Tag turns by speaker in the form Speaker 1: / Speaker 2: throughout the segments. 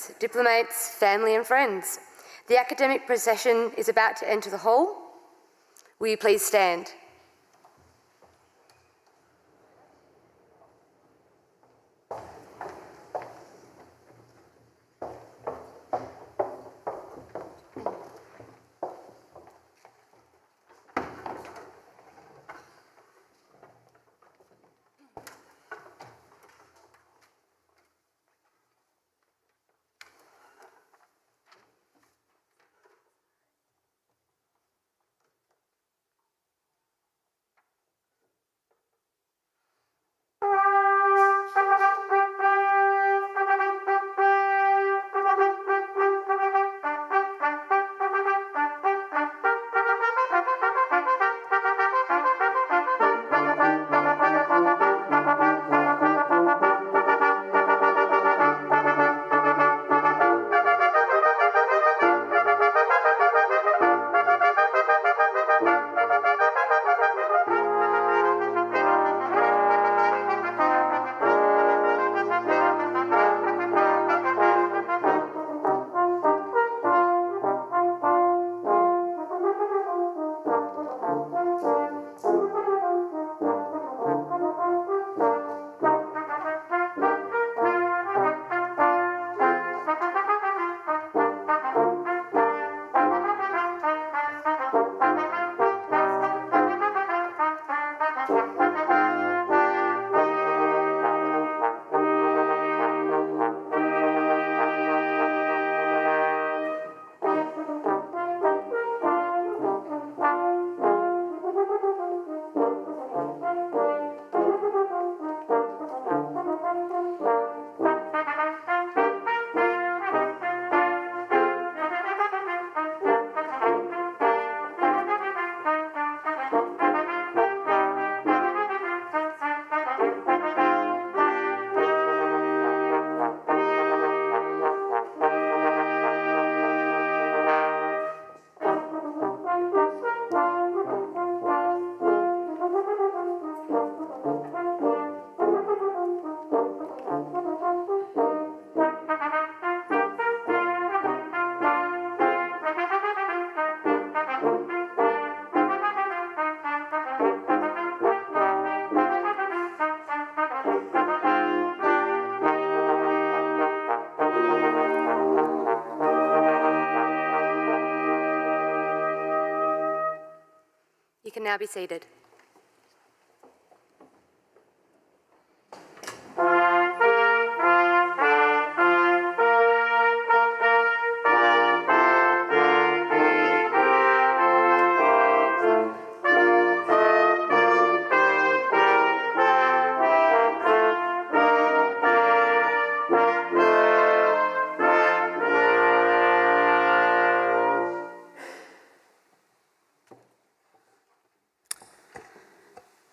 Speaker 1: guests, diplomats, family and friends. The academic procession is about to enter the hall. Will you please stand? You can now be seated.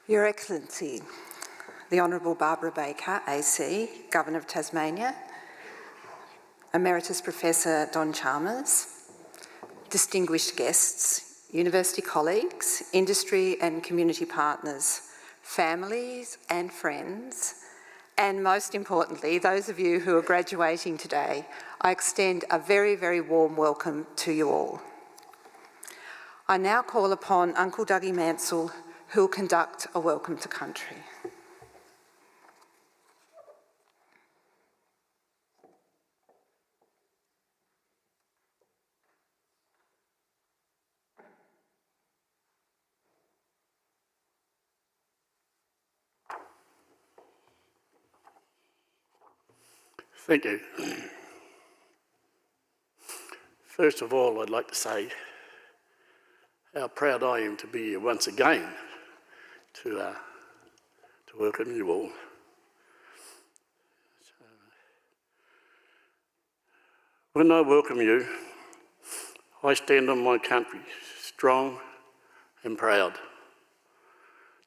Speaker 2: Your Excellency, the Honourable Barbara Baker, AC, Governor of Tasmania, Emeritus Professor Don Chalmers, distinguished guests, university colleagues, industry and community partners, families and friends, and most importantly, those of you who are graduating today, I extend a very, very warm welcome to you all. I now call upon Uncle Dougie Mansell, who will conduct a welcome to country.
Speaker 3: Thank you. First of all, I'd like to say how proud I am to be here once again to welcome you all. When I welcome you, I stand on my country, strong and proud.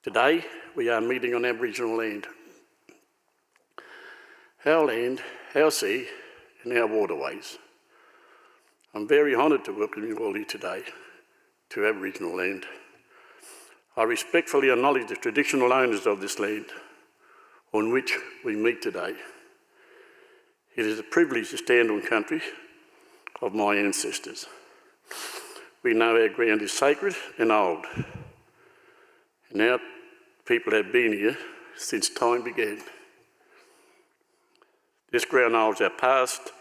Speaker 3: Today, we are meeting on Aboriginal land. Our land, our sea, and our waterways. I'm very honoured to welcome you all here today to Aboriginal land. I respectfully acknowledge the traditional owners of this land on which we meet today. It is a privilege to stand on country of my ancestors. We know our ground is sacred and old, and our people have been here since time began. This ground holds our past,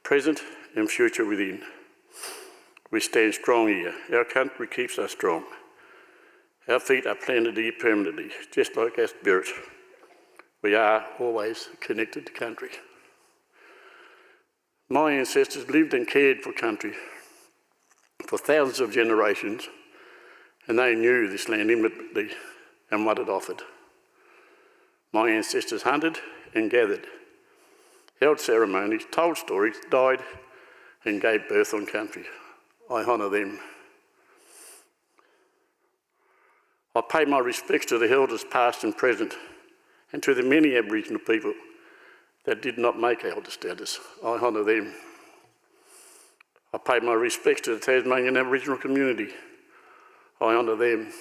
Speaker 3: present and future within. We stand strong here. Our country keeps us strong. Our feet are planted here permanently, just like our spirit. We are always connected to country. My ancestors lived and cared for country for thousands of generations, and they knew this land intimately and what it offered. My ancestors hunted and gathered, held ceremonies, told stories, died and gave birth on country. I honour them. I pay my respects to the elders past and present, and to the many Aboriginal people that did not make elder status. I honour them. I pay my respects to the Tasmanian Aboriginal community. I honour them.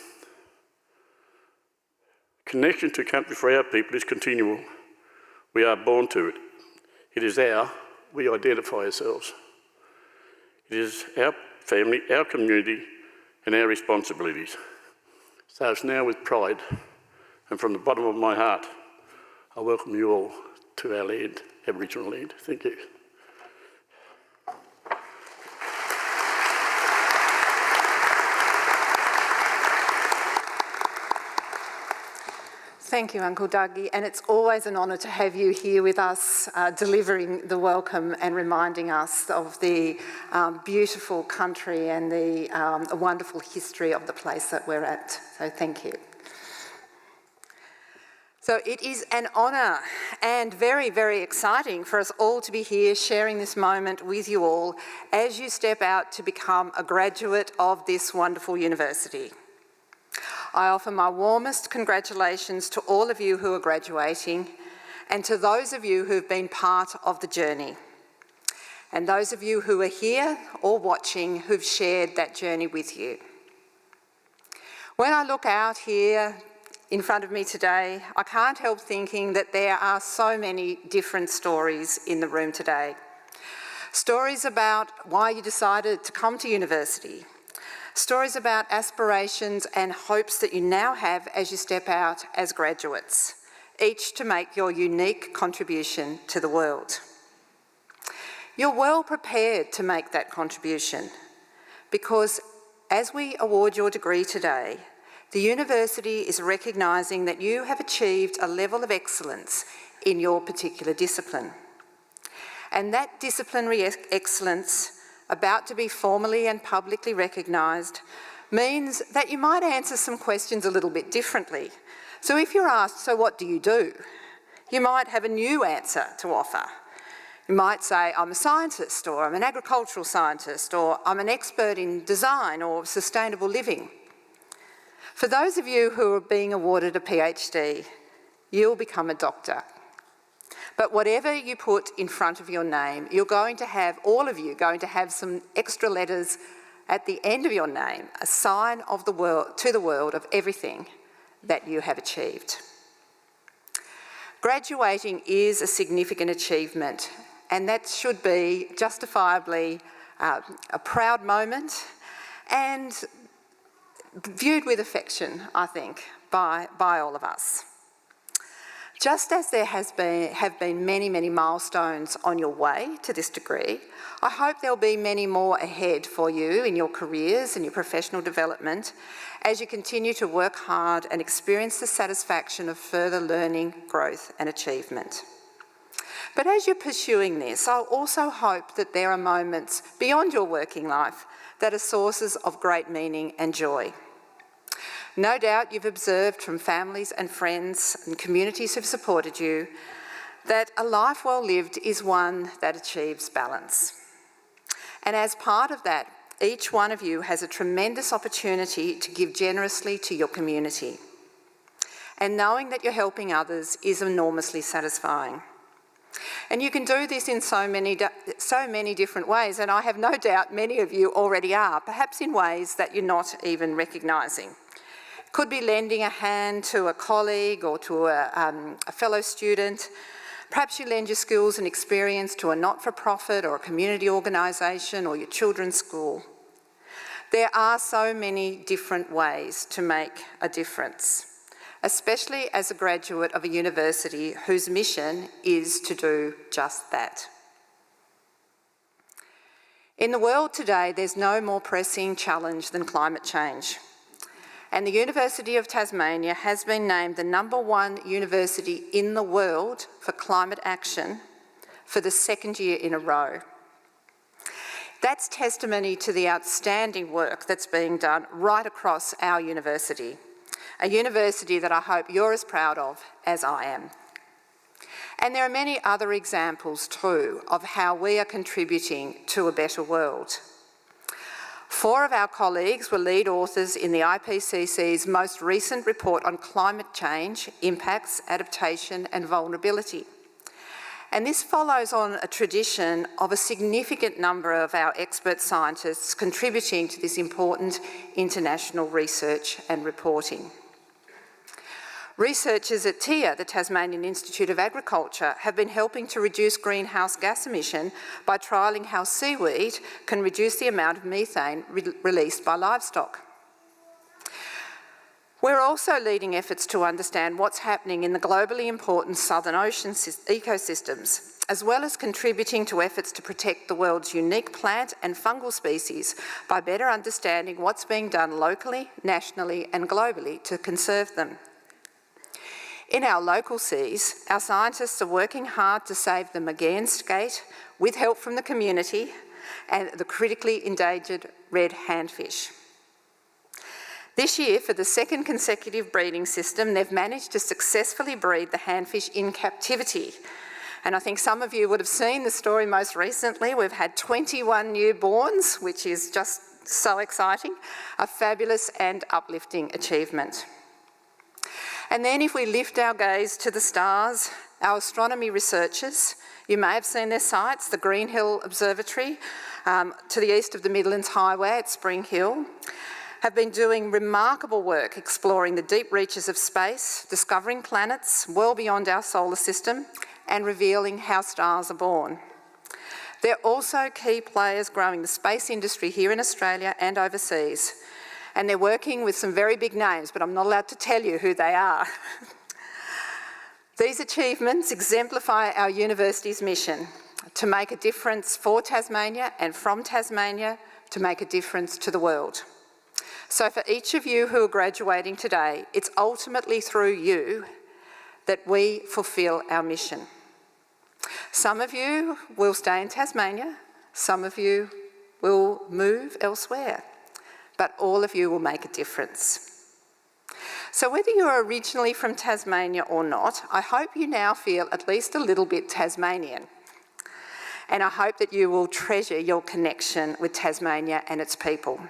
Speaker 3: Connection to country for our people is continual. We are born to it. It is we identify ourselves. It is our family, our community, and our responsibilities. So it's now with pride, and from the bottom of my heart, I welcome you all to our land, Aboriginal land. Thank you.
Speaker 2: Thank you, Uncle Dougie, and it's always an honour to have you here with us, delivering the welcome and reminding us of the beautiful country and the wonderful history of the place that we're at. So thank you. So it is an honour and very, very exciting for us all to be here sharing this moment with you all as you step out to become a graduate of this wonderful university. I offer my warmest congratulations to all of you who are graduating and to those of you who've been part of the journey, and those of you who are here or watching who've shared that journey with you. When I look out here in front of me today, I can't help thinking that there are so many different stories in the room today. Stories about why you decided to come to university. Stories about aspirations and hopes that you now have as you step out as graduates, each to make your unique contribution to the world. You're well prepared to make that contribution because as we award your degree today, the university is recognising that you have achieved a level of excellence in your particular discipline. And that disciplinary excellence, about to be formally and publicly recognised, means that you might answer some questions a little bit differently. So if you're asked, so what do? You might have a new answer to offer. You might say, I'm a scientist, or I'm an agricultural scientist, or I'm an expert in design or sustainable living. For those of you who are being awarded a PhD, you'll become a doctor. But whatever you put in front of your name, you're going to have, all of you, going to have some extra letters at the end of your name, a sign of the world, to the world of everything that you have achieved. Graduating is a significant achievement, and that should be justifiably a proud moment and viewed with affection, I think, by all of us. Just as there have been many, many milestones on your way to this degree, I hope there'll be many more ahead for you in your careers and your professional development as you continue to work hard and experience the satisfaction of further learning, growth and achievement. But as you're pursuing this, I'll also hope that there are moments beyond your working life that are sources of great meaning and joy. No doubt you've observed from families and friends and communities who've supported you that a life well lived is one that achieves balance. And as part of that, each one of you has a tremendous opportunity to give generously to your community. And knowing that you're helping others is enormously satisfying. And you can do this in so many different ways, and I have no doubt many of you already are, perhaps in ways that you're not even recognising. Could be lending a hand to a colleague or to a fellow student, Perhaps you lend your skills and experience to a not-for-profit or a community organisation or your children's school. There are so many different ways to make a difference, especially as a graduate of a university whose mission is to do just that. In the world today, there's no more pressing challenge than climate change. And the University of Tasmania has been named the #1 university in the world for climate action for the second year in a row. That's testimony to the outstanding work that's being done right across our university, a university that I hope you're as proud of as I am. And there are many other examples too of how we are contributing to a better world. 4 of our colleagues were lead authors in the IPCC's most recent report on climate change, impacts, adaptation and vulnerability. And this follows on a tradition of a significant number of our expert scientists contributing to this important international research and reporting. Researchers at TIA, the Tasmanian Institute of Agriculture, have been helping to reduce greenhouse gas emission by trialling how seaweed can reduce the amount of methane released by livestock. We're also leading efforts to understand what's happening in the globally important Southern Ocean ecosystems, as well as contributing to efforts to protect the world's unique plant and fungal species by better understanding what's being done locally, nationally and globally to conserve them. In our local seas, our scientists are working hard to save the Magayan skate with help from the community and the critically endangered red handfish. This year, for the second consecutive breeding system, they've managed to successfully breed the handfish in captivity. And I think some of you would have seen the story most recently. We've had 21 newborns, which is just so exciting, a fabulous and uplifting achievement. And then if we lift our gaze to the stars, our astronomy researchers, you may have seen their sites, the Green Hill Observatory to the east of the Midlands Highway at Spring Hill, have been doing remarkable work exploring the deep reaches of space, discovering planets well beyond our solar system and revealing how stars are born. They're also key players growing the space industry here in Australia and overseas. And they're working with some very big names, but I'm not allowed to tell you who they are. These achievements exemplify our university's mission to make a difference for Tasmania and from Tasmania to make a difference to the world. So for each of you who are graduating today, it's ultimately through you that we fulfil our mission. Some of you will stay in Tasmania, some of you will move elsewhere, but all of you will make a difference. So whether you're originally from Tasmania or not, I hope you now feel at least a little bit Tasmanian. And I hope that you will treasure your connection with Tasmania and its people.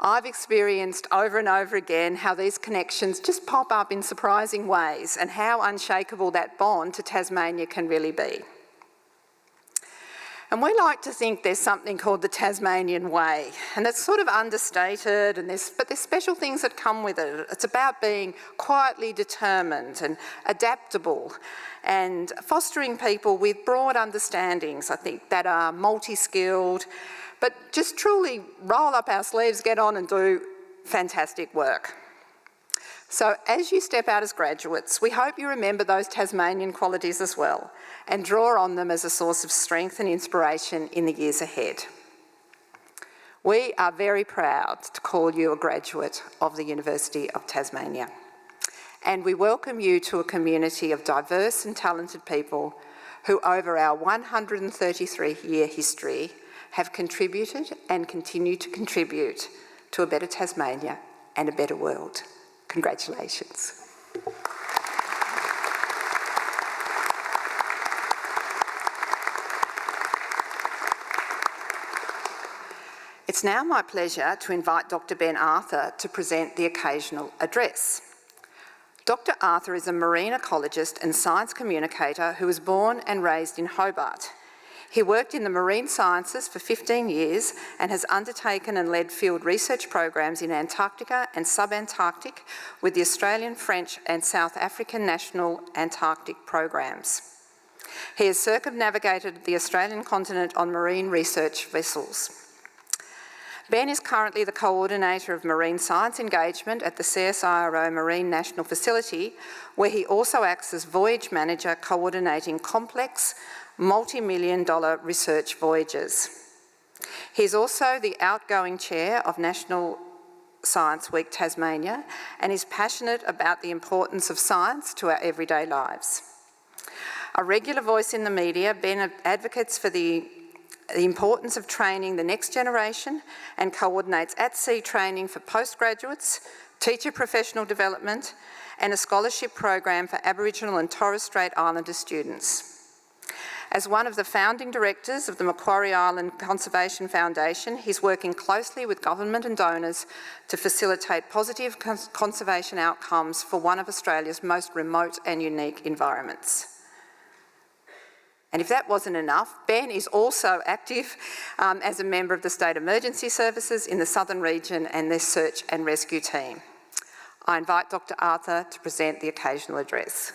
Speaker 2: I've experienced over and over again how these connections just pop up in surprising ways and how unshakable that bond to Tasmania can really be. And we like to think there's something called the Tasmanian way, and it's sort of understated, but there's special things that come with it. It's about being quietly determined and adaptable and fostering people with broad understandings, I think, that are multi-skilled, but just truly roll up our sleeves, get on and do fantastic work. So as you step out as graduates, we hope you remember those Tasmanian qualities as well and draw on them as a source of strength and inspiration in the years ahead. We are very proud to call you a graduate of the University of Tasmania, and we welcome you to a community of diverse and talented people who over our 133-year history have contributed and continue to contribute to a better Tasmania and a better world. Congratulations. It's now my pleasure to invite Dr. Ben Arthur to present the occasional address. Dr. Arthur is a marine ecologist and science communicator who was born and raised in Hobart. He worked in the marine sciences for 15 years and has undertaken and led field research programs in Antarctica and sub-Antarctic with the Australian, French and South African National Antarctic programs. He has circumnavigated the Australian continent on marine research vessels. Ben is currently the Coordinator of Marine Science Engagement at the CSIRO Marine National Facility, where he also acts as Voyage Manager coordinating complex, multi-million-dollar research voyages. He's also the outgoing Chair of National Science Week Tasmania and is passionate about the importance of science to our everyday lives. A regular voice in the media, Ben advocates for the importance of training the next generation and coordinates at-sea training for postgraduates, teacher professional development and a scholarship program for Aboriginal and Torres Strait Islander students. As one of the founding directors of the Macquarie Island Conservation Foundation, he's working closely with government and donors to facilitate positive conservation outcomes for one of Australia's most remote and unique environments. And if that wasn't enough, Ben is also active as a member of the State Emergency Services in the Southern Region and their search and rescue team. I invite Dr. Arthur to present the occasional address.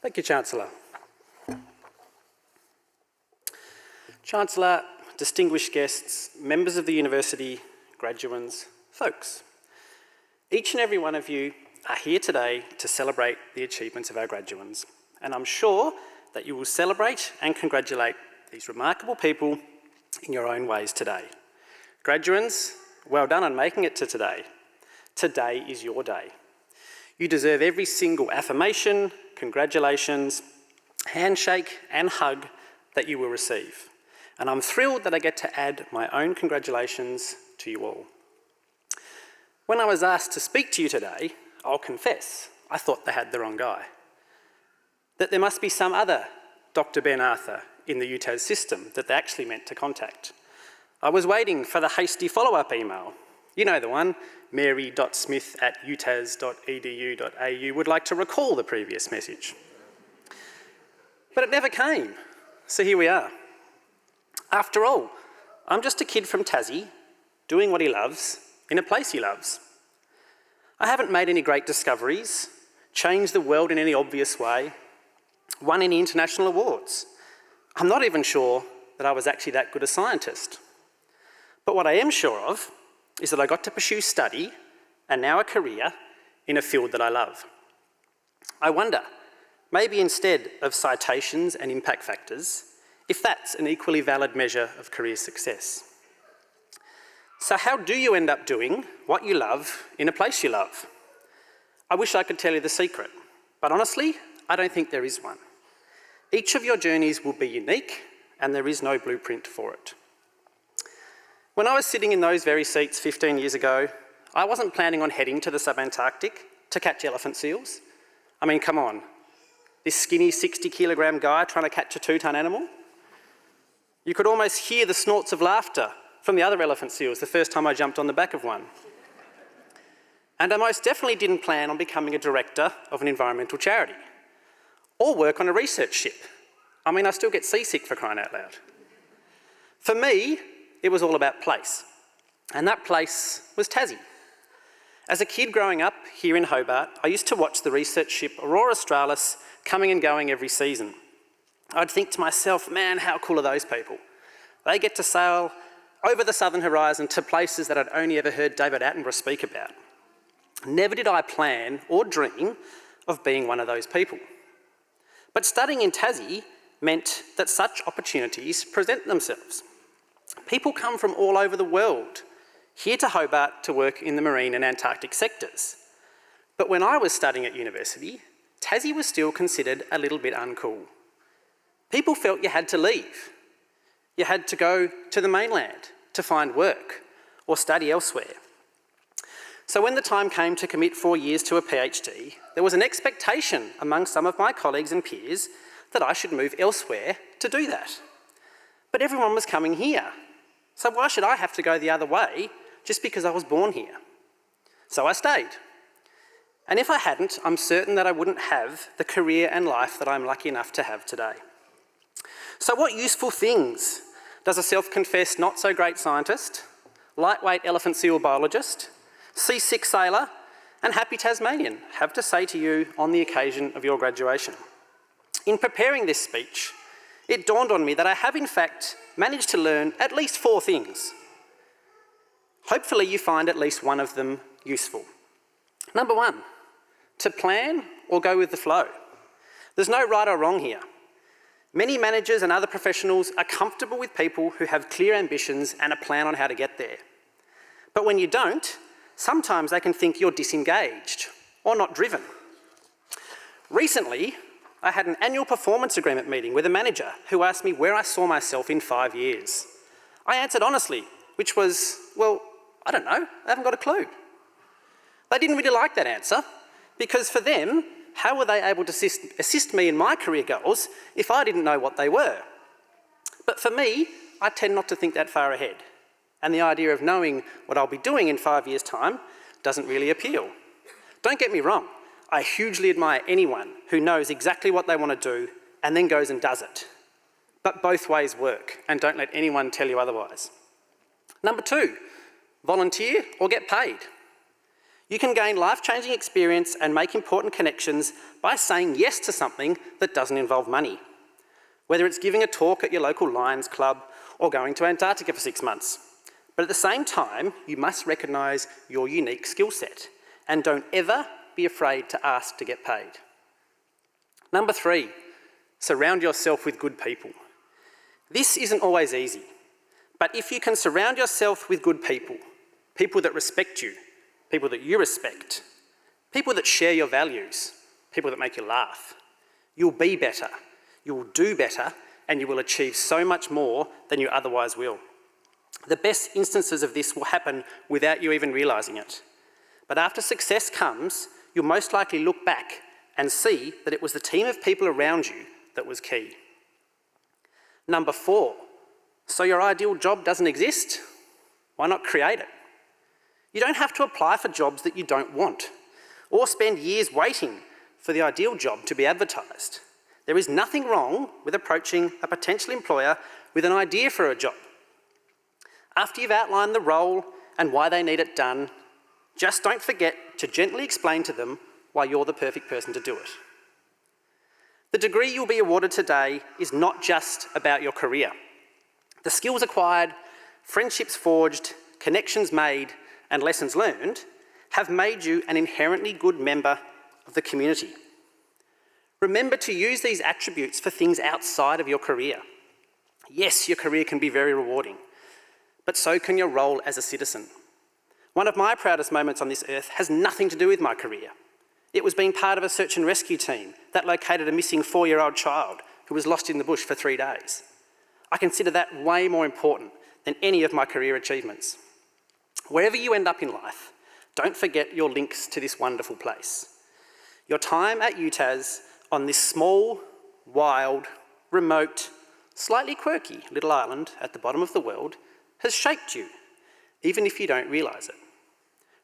Speaker 4: Thank you, Chancellor. Chancellor, distinguished guests, members of the university, graduands, folks. Each and every one of you are here today to celebrate the achievements of our graduands, and I'm sure that you will celebrate and congratulate these remarkable people in your own ways today. Graduands, well done on making it to today. Today is your day. You deserve every single affirmation, congratulations, handshake and hug that you will receive. And I'm thrilled that I get to add my own congratulations to you all. When I was asked to speak to you today, I'll confess, I thought they had the wrong guy. That there must be some other Dr. Ben Arthur in the UTAS system that they actually meant to contact. I was waiting for the hasty follow-up email. You know the one, mary.smith@utas.edu.au would like to recall the previous message. But it never came, so here we are. After all, I'm just a kid from Tassie, doing what he loves, in a place he loves. I haven't made any great discoveries, changed the world in any obvious way, won any international awards. I'm not even sure that I was actually that good a scientist. But what I am sure of is that I got to pursue study, and now a career, in a field that I love. I wonder, maybe instead of citations and impact factors, if that's an equally valid measure of career success. So how do you end up doing what you love in a place you love? I wish I could tell you the secret, but honestly, I don't think there is one. Each of your journeys will be unique, and there is no blueprint for it. When I was sitting in those very seats 15 years ago, I wasn't planning on heading to the sub-Antarctic to catch elephant seals. I mean, come on, this skinny 60-kilogram guy trying to catch a 2-ton animal? You could almost hear the snorts of laughter from the other elephant seals the first time I jumped on the back of one. And I most definitely didn't plan on becoming a director of an environmental charity or work on a research ship. I mean, I still get seasick for crying out loud. For me, it was all about place, and that place was Tassie. As a kid growing up here in Hobart, I used to watch the research ship Aurora Australis coming and going every season. I'd think to myself, man, how cool are those people? They get to sail over the southern horizon to places that I'd only ever heard David Attenborough speak about. Never did I plan or dream of being one of those people. But studying in Tassie meant that such opportunities present themselves. People come from all over the world here to Hobart to work in the marine and Antarctic sectors. But when I was studying at university, Tassie was still considered a little bit uncool. People felt you had to leave. You had to go to the mainland to find work or study elsewhere. So when the time came to commit 4 years to a PhD, there was an expectation among some of my colleagues and peers that I should move elsewhere to do that. But everyone was coming here. So why should I have to go the other way just because I was born here? So I stayed. And if I hadn't, I'm certain that I wouldn't have the career and life that I'm lucky enough to have today. So what useful things does a self-confessed not-so-great scientist, lightweight elephant seal biologist, seasick sailor, and happy Tasmanian have to say to you on the occasion of your graduation? In preparing this speech, it dawned on me that I have in fact managed to learn at least 4 things. Hopefully you find at least one of them useful. Number 1, to plan or go with the flow. There's no right or wrong here. Many managers and other professionals are comfortable with people who have clear ambitions and a plan on how to get there. But when you don't, sometimes they can think you're disengaged or not driven. Recently, I had an annual performance agreement meeting with a manager who asked me where I saw myself in 5 years. I answered honestly, which was, well, I don't know, I haven't got a clue. They didn't really like that answer, because for them, how were they able to assist me in my career goals if I didn't know what they were? But for me, I tend not to think that far ahead, and the idea of knowing what I'll be doing in 5 years' time doesn't really appeal. Don't get me wrong, I hugely admire anyone who knows exactly what they want to do and then goes and does it. But both ways work, and don't let anyone tell you otherwise. Number 2, volunteer or get paid. You can gain life-changing experience and make important connections by saying yes to something that doesn't involve money. Whether it's giving a talk at your local Lions Club or going to Antarctica for 6 months. But at the same time, you must recognise your unique skill set and don't ever be afraid to ask to get paid. Number 3, surround yourself with good people. This isn't always easy, but if you can surround yourself with good people, people that respect you, people that you respect, people that share your values, people that make you laugh, you'll be better, you'll do better, and you will achieve so much more than you otherwise will. The best instances of this will happen without you even realising it. But after success comes, you'll most likely look back and see that it was the team of people around you that was key. Number 4, so your ideal job doesn't exist? Why not create it? You don't have to apply for jobs that you don't want, or spend years waiting for the ideal job to be advertised. There is nothing wrong with approaching a potential employer with an idea for a job. After you've outlined the role and why they need it done, just don't forget to gently explain to them why you're the perfect person to do it. The degree you'll be awarded today is not just about your career. The skills acquired, friendships forged, connections made, and lessons learned have made you an inherently good member of the community. Remember to use these attributes for things outside of your career. Yes, your career can be very rewarding, but so can your role as a citizen. One of my proudest moments on this earth has nothing to do with my career. It was being part of a search and rescue team that located a missing 4-year-old child who was lost in the bush for 3 days. I consider that way more important than any of my career achievements. Wherever you end up in life, don't forget your links to this wonderful place. Your time at UTAS on this small, wild, remote, slightly quirky little island at the bottom of the world has shaped you, even if you don't realise it.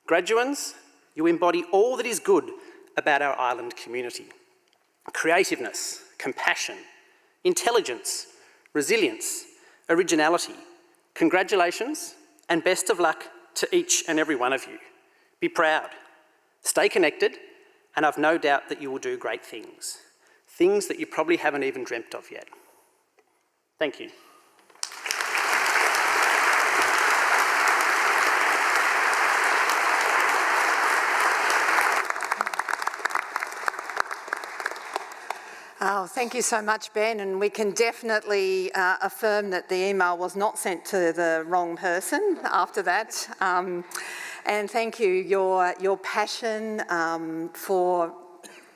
Speaker 4: Graduands, you embody all that is good about our island community. Creativeness, compassion, intelligence, resilience, originality. Congratulations and best of luck to each and every one of you. Be proud, stay connected, and I've no doubt that you will do great things. Things that you probably haven't even dreamt of yet. Thank you.
Speaker 2: Oh, thank you so much, Ben, and we can definitely affirm that the email was not sent to the wrong person after that. And thank you, your passion for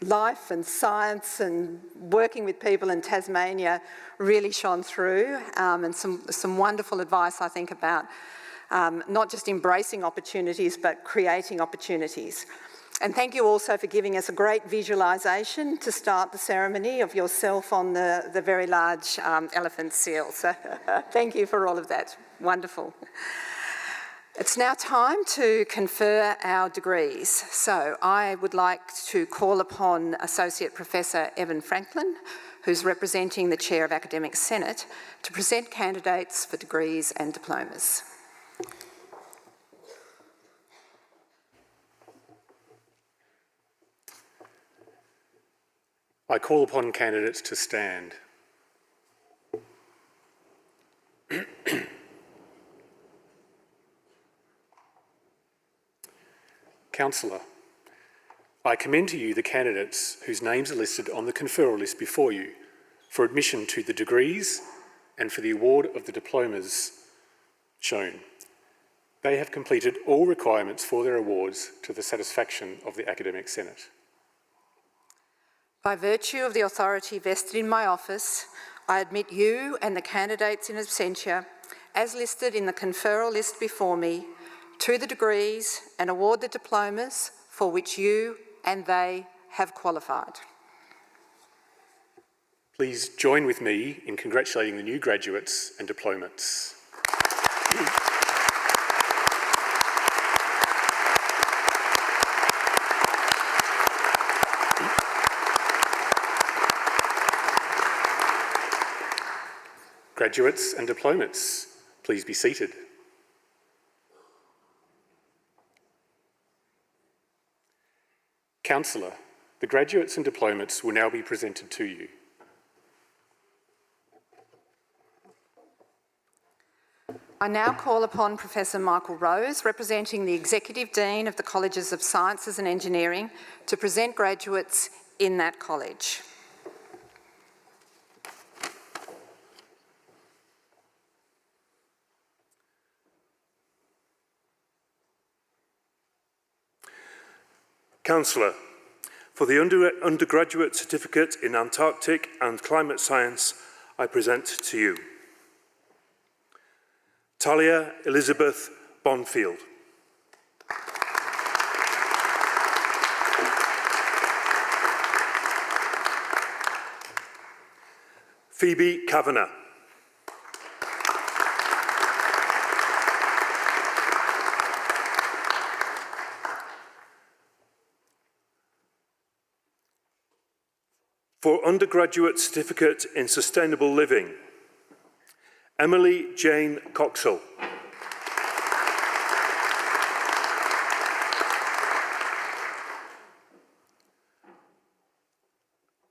Speaker 2: life and science and working with people in Tasmania really shone through, and some wonderful advice, I think, about not just embracing opportunities but creating opportunities. And thank you also for giving us a great visualisation to start the ceremony of yourself on the very large elephant seal. So thank you for all of that. Wonderful. It's now time to confer our degrees. So I would like to call upon Associate Professor Evan Franklin, who's representing the Chair of Academic Senate, to present candidates for degrees and diplomas.
Speaker 5: I call upon candidates to stand. Councillor, I commend to you the candidates whose names are listed on the conferral list before you for admission to the degrees and for the award of the diplomas shown. They have completed all requirements for their awards to the satisfaction of the Academic Senate.
Speaker 2: By virtue of the authority vested in my office, I admit you and the candidates in absentia, as listed in the conferral list before me, to the degrees and award the diplomas for which you and they have qualified.
Speaker 5: Please join with me in congratulating the new graduates and diplomates. Graduates and diplomates, please be seated. Councillor, the graduates and diplomates will now be presented to you.
Speaker 2: I now call upon Professor Michael Rose, representing the Executive Dean of the Colleges of Sciences and Engineering, to present graduates in that college.
Speaker 6: Councillor, for the undergraduate certificate in Antarctic and climate science, I present to you Talia Elizabeth Bonfield. Phoebe Kavanagh. For undergraduate certificate in sustainable living, Emily Jane Coxall.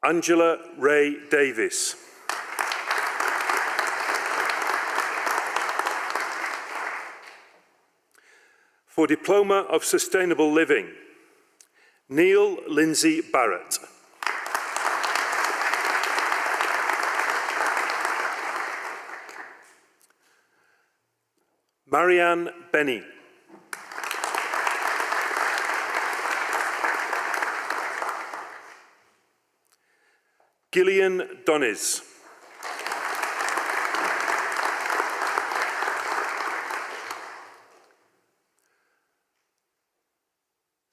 Speaker 6: Angela Ray Davis. For Diploma of Sustainable Living, Neil Lindsay Barrett. Marianne Benny. Gillian Doniz.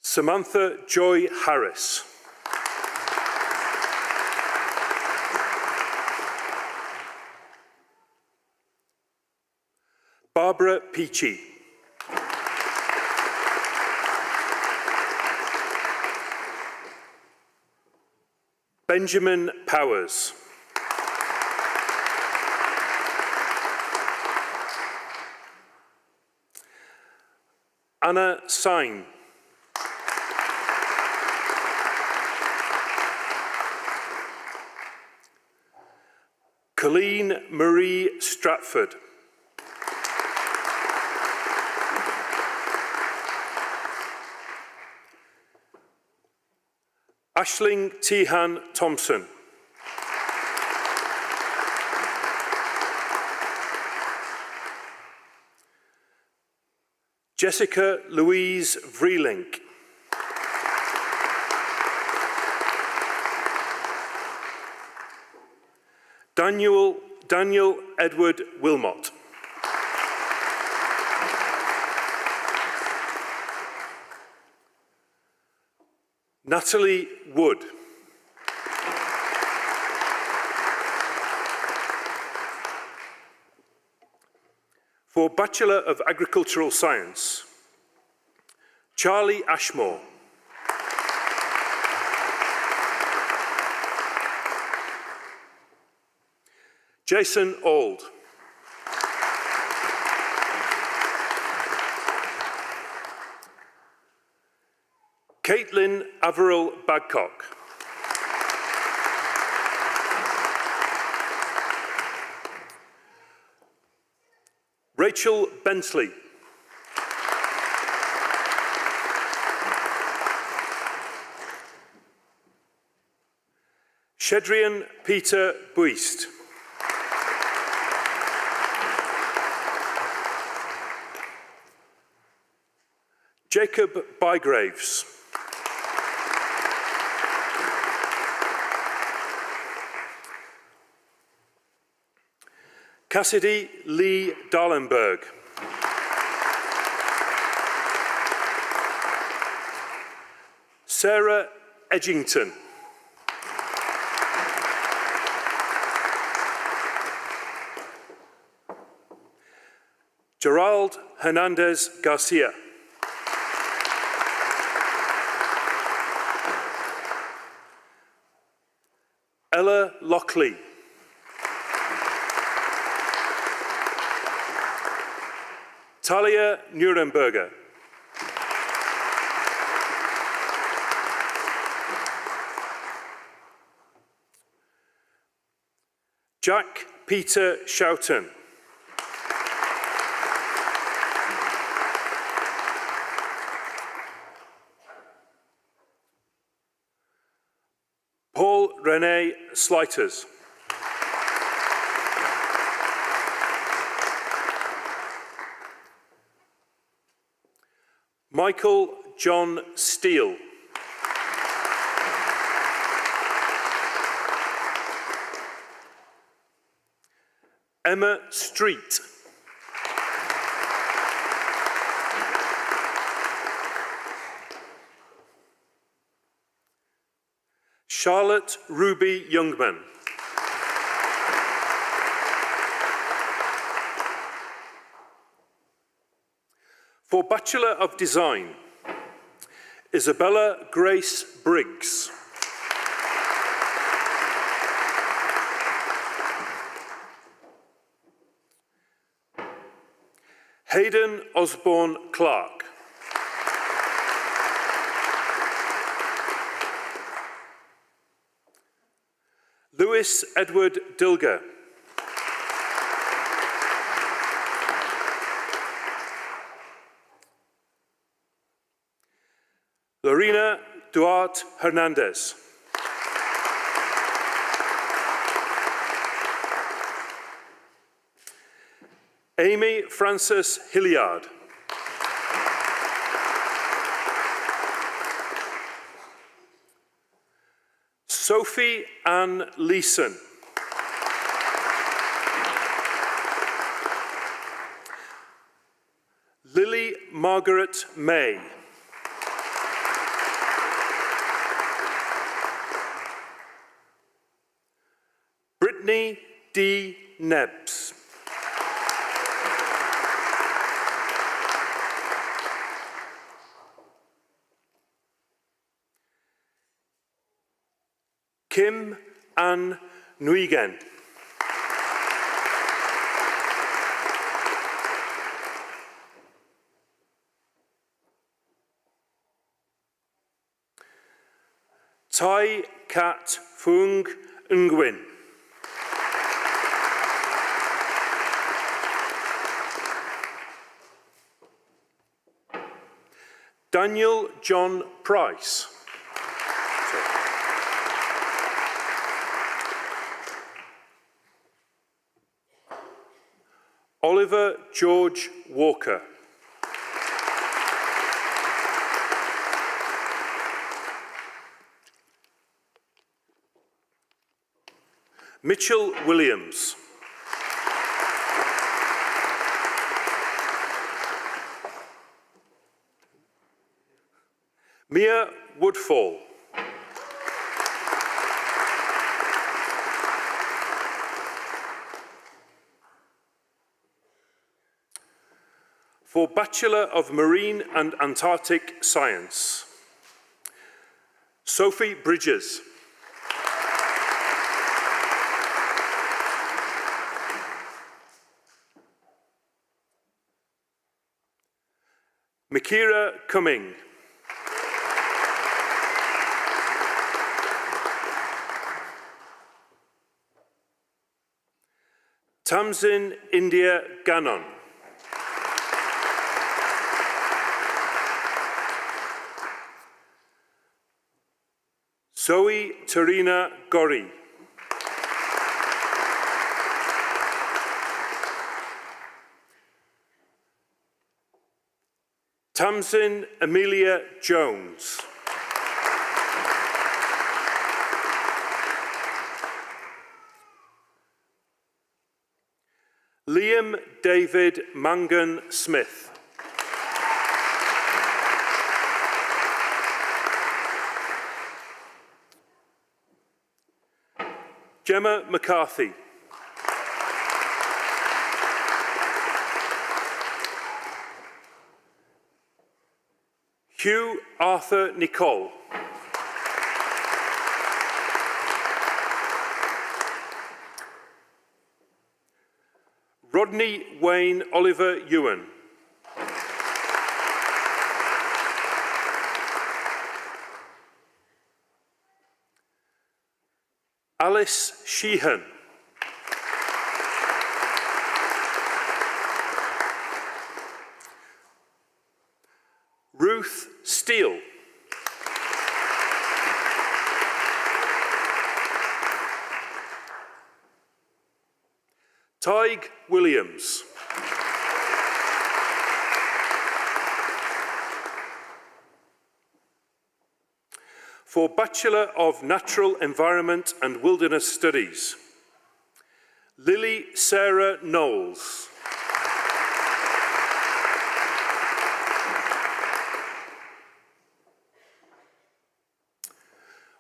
Speaker 6: Samantha Joy Harris. Barbara Peachy. Benjamin Powers. Anna Syme. Colleen Marie Stratford. Aisling Tehan Thompson. Jessica Louise Vreelink. Daniel Edward Wilmot. Natalie Wood. For Bachelor of Agricultural Science, Charlie Ashmore. Jason Auld. Caitlin Averill Badcock. Rachel Bentley. Shedrian Peter Buist. Jacob Bygraves. Cassidy Lee Darlenberg. Sarah Edgington. Gerald Hernandez Garcia. Ella Lockley. Talia Nuremberger. Jack Peter Shoughton. Paul Rene Slighters. Michael John Steele. Emma Street. Charlotte Ruby Youngman. For Bachelor of Design, Isabella Grace Briggs. Hayden Osborne Clark. Lewis Edward Dilger. Lorena Duarte Hernandez. Amy Frances Hilliard. Sophie Ann Leeson. Lily Margaret May. Brittany D. Nebbs. Kim Ann Nguyen. Tai Kat Fung Nguyen. Daniel John Price. Oliver George Walker. Mitchell Williams. Mia Woodfall. For Bachelor of Marine and Antarctic Science, Sophie Bridges. Makira Cumming. Tamsin India Gannon. Zoe Tarina Gori. Tamsin Amelia Jones. Liam David Mangan Smith. Gemma McCarthy. Hugh Arthur Nicole. Rodney Wayne Oliver Ewan. Alice Sheehan. Ruth Steele. Tig Williams. For Bachelor of Natural Environment and Wilderness Studies, Lily Sarah Knowles.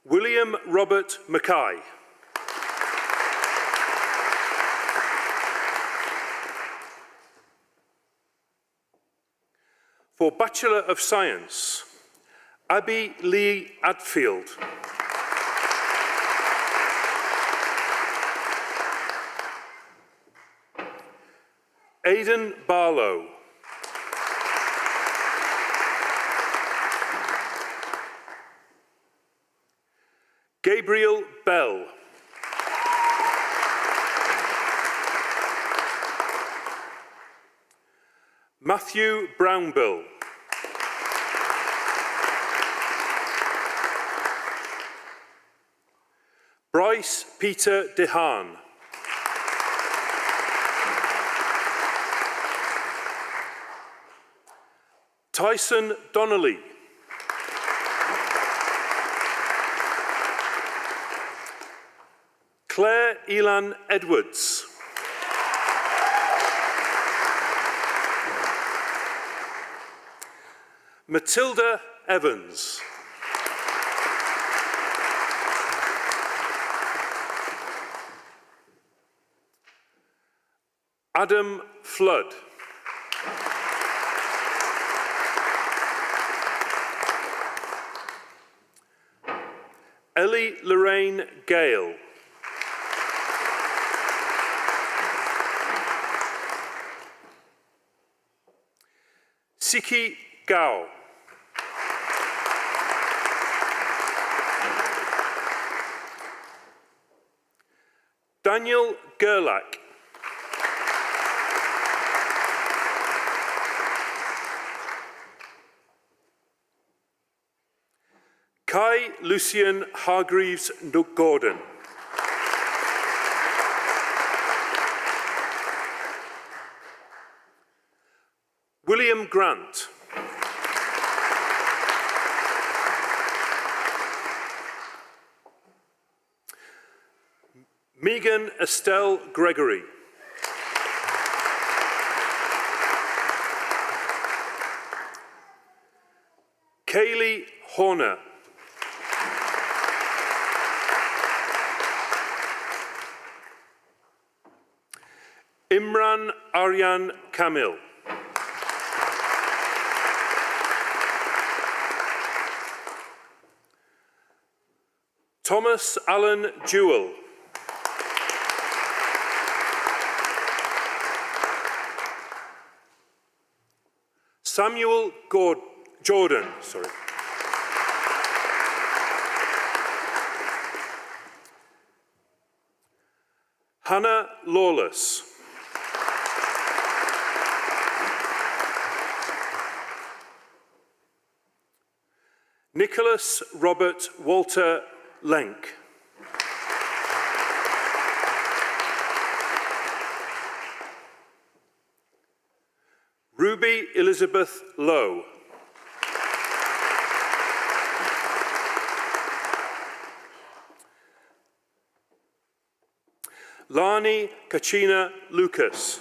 Speaker 6: William Robert Mackay. For Bachelor of Science, Abby Lee Adfield. Aidan Barlow. Gabriel Bell. Matthew Brownbill. Bryce Peter DeHaan. Tyson Donnelly. Claire Elan Edwards. Matilda Evans. Adam Flood. Ellie Lorraine Gale. Siki Gao. Daniel Gerlach. Kai Lucian Hargreaves Gordon. William Grant. Megan Estelle Gregory. Kaylee Horner. Imran Aryan Kamil. Thomas Allen Jewell. Samuel Jordan. Hannah Lawless. Nicholas Robert Walter Lenk. Ruby Elizabeth Lowe. Lani Kachina Lucas.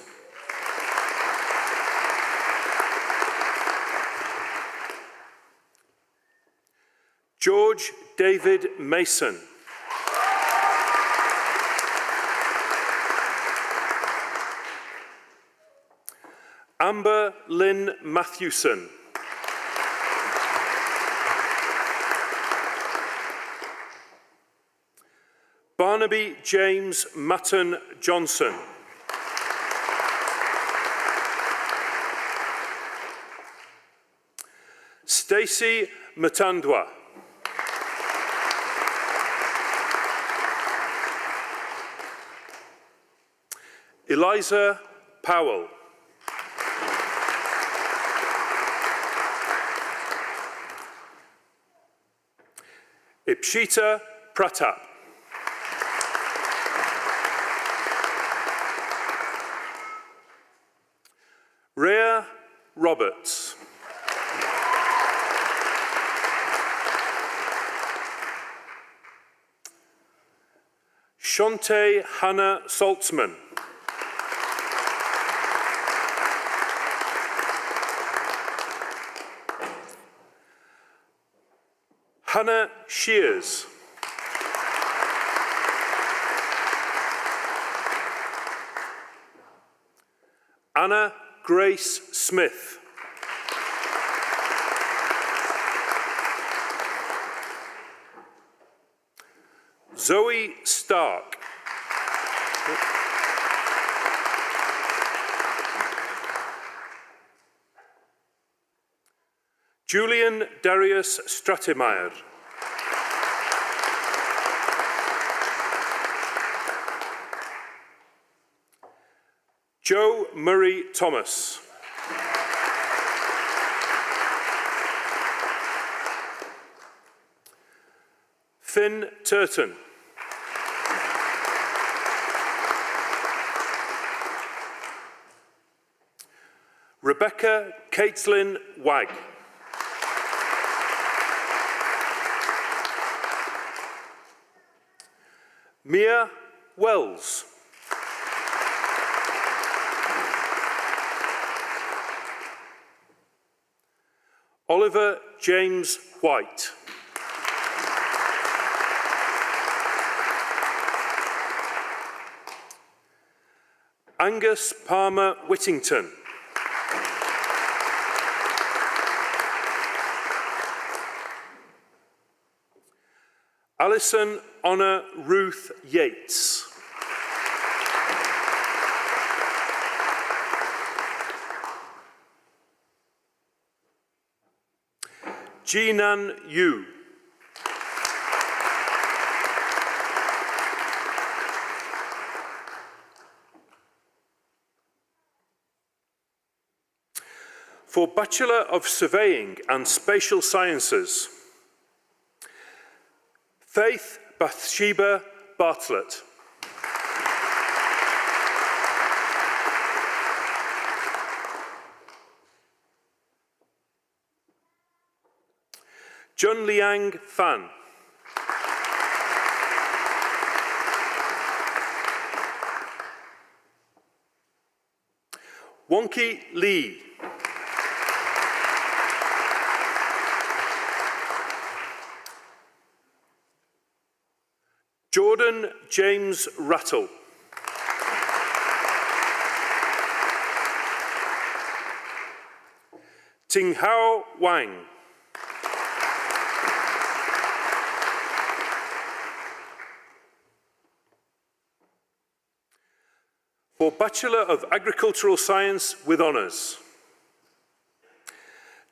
Speaker 6: George David Mason. Amber Lynn Mathewson. Barnaby James Matton Johnson. Stacey Matandwa. Eliza Powell. Ipshita Pratap. Rhea Roberts. Shante Hannah Saltzman. Hannah Shears. Anna Grace Smith. Zoe Stark. Julian Darius Stratemeyer. Joe Murray Thomas. Finn Turton. Rebecca Caitlin Wagg. Mia Wells. Oliver James White. Angus Palmer Whittington. Alison Honor Ruth Yates. Jinan Yu. For Bachelor of Surveying and Spatial Sciences, Faith Bathsheba Bartlett. Jun Liang Fan. Wonky Lee. Jordan James Rattle. Tinghao Wang. For Bachelor of Agricultural Science with honours,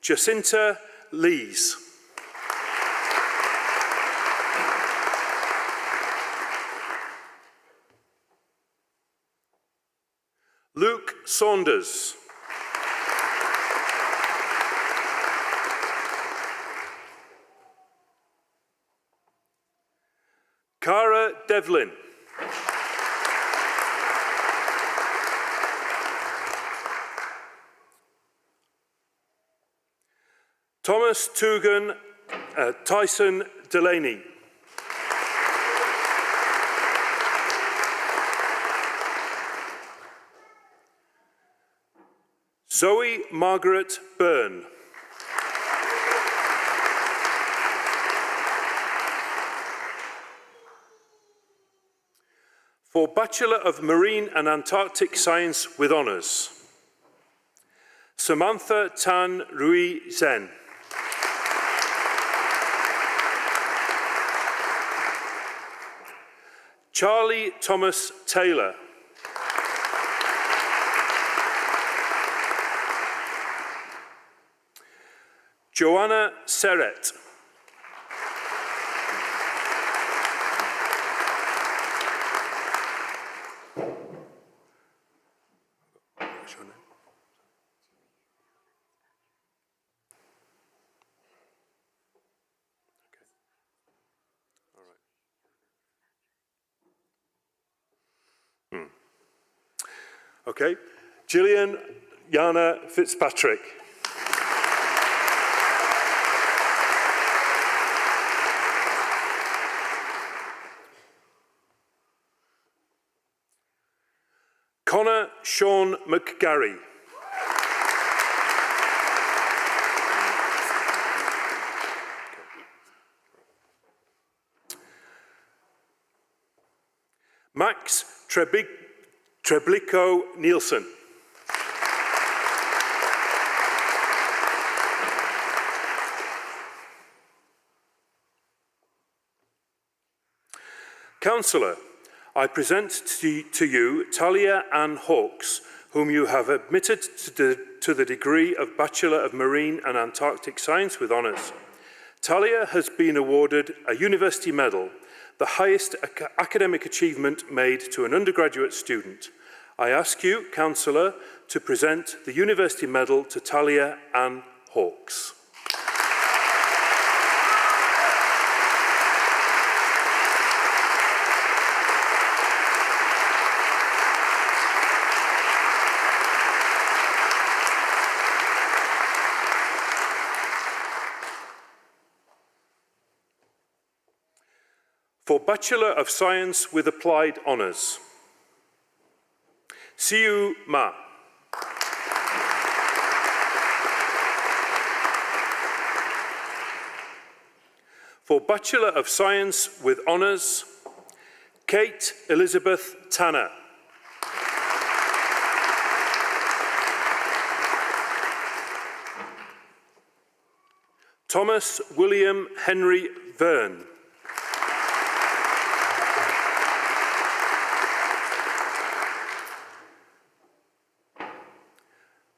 Speaker 6: Jacinta Lees. Luke Saunders. Cara Devlin. Thomas Tugan Tyson Delaney. Zoe Margaret Byrne. For Bachelor of Marine and Antarctic Science with honours, Samantha Tan Rui Zen. Charlie Thomas Taylor. Joanna Serret. What's your name? Okay. All right. Okay. Gillian Yana Fitzpatrick. Connor Sean McGarry. Max Treblico Nielsen. Councillor, I present to you Talia Ann Hawkes, whom you have admitted to the degree of Bachelor of Marine and Antarctic Science with honours. Talia has been awarded a university medal, the highest academic achievement made to an undergraduate student. I ask you, Councillor, to present the university medal to Talia Ann Hawkes. For Bachelor of Science with Applied Honours, Siu Ma. For Bachelor of Science with Honours, Kate Elizabeth Tanner. Thomas William Henry Verne.